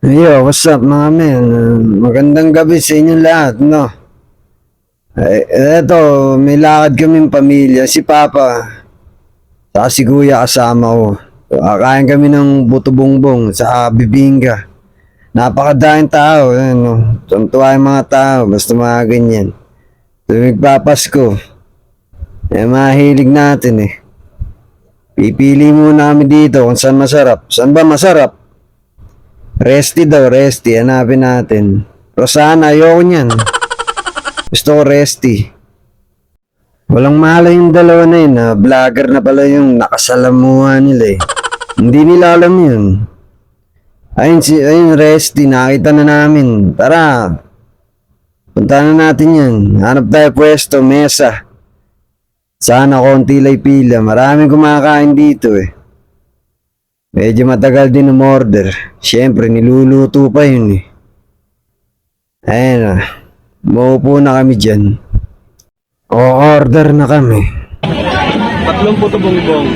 Yo, what's up mga men? Magandang gabi sa inyong lahat, no? Eto, may lakad kaming pamilya. Si Papa, saka si Kuya kasama ko. Kakain kami ng buto bongbong sa bibingka. Napakadaing tao, no? Tuntua yung mga tao, basta mga ganyan. Tuwing Papasko, mahilig natin eh. Pipili muna kami dito kung saan masarap. Saan ba masarap? Resty daw, Resty. Hanapin natin. Rosana, ayoko niyan. Gusto ko Resty. Walang malay yung dalawa na yun. Vlogger na pala yung nakasalamuha nila eh. Hindi nila alam yun. Ayun Resty. Nakita na namin. Tara. Punta na natin yan. Hanap tayo pwesto, mesa. Sana konti lang pila. Maraming kumakain dito eh. Medyo matagal din umorder. Siyempre, niluluto pa yun eh. Ayan na. Maupo na kami dyan. O-order na kami. Tatlong puto bongbong.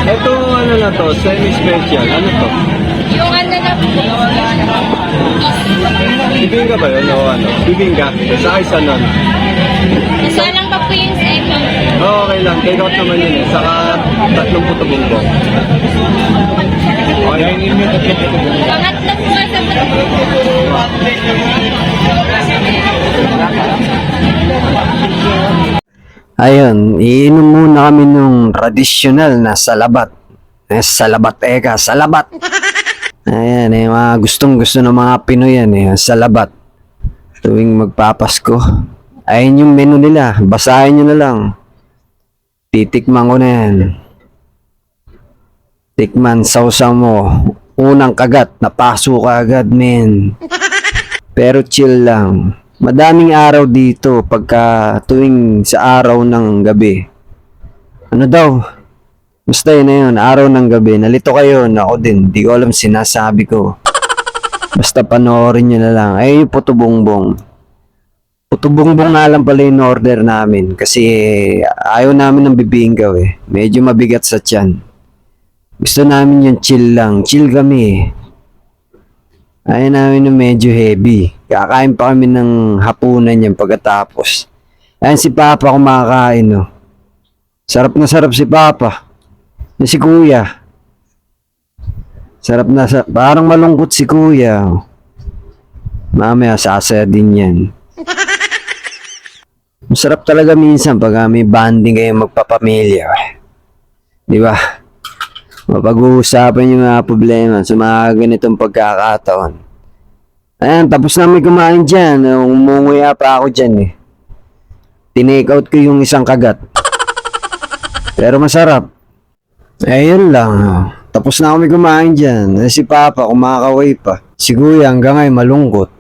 Ito ano na to, semi-special. Ano to? Yung ano na po. Bibingka ba yun o ano? Bibingka. Sa isa nun. Isa lang pa po yung semi. Okay lang, take out naman yun eh. Saka tatlong puto bongbong. Okay, yun yung tatlong puto bongbong. Pangatlo po nga sa Ayun, iinom muna kami nung tradisyonal na salabat. Salabat eka, salabat. Ayan, mga gustong gusto ng mga Pinoy yan eh, salabat. Tuwing magpapasko. Ayun yung menu nila, basahin nyo na lang. Titikman ko na yan. Tikman, sausaw mo. Unang kagat, napaso ka agad, men. Pero chill lang. Madaming araw dito pagka tuwing sa araw ng gabi. Ano daw? Basta yun na yun, araw ng gabi. Nalito kayo, ako din. Di ko alam sinasabi ko. Basta panoorin nyo na lang. Ay, yung puto bongbong. Puto bongbong nga lang pala yung order namin. Kasi ayaw namin ng bibingkaw eh. Medyo mabigat sa tiyan. Gusto namin yung chill lang. Chill kami. Ayaw namin yung medyo heavy. Kakain pa kami ng hapunan yan pagkatapos. Ayan si Papa kumakain, no. Sarap na sarap si Papa. Yung si Kuya. Sarap na sarap. Parang malungkot si Kuya. Mamaya sasaya din yan. Masarap talaga minsan pag may banding kayo magpapamilya. Di ba? Mapag-uusapan yung mga problema sa mga ganitong pagkakataon. Ayan, tapos namin kumain dyan. Umunguya pa ako dyan eh. Tinake out ko yung isang kagat. Pero masarap. Ayun lang. Tapos na kami kumain dyan. Si Papa kumakaway pa. Si Kuya hanggang ngayon malungkot.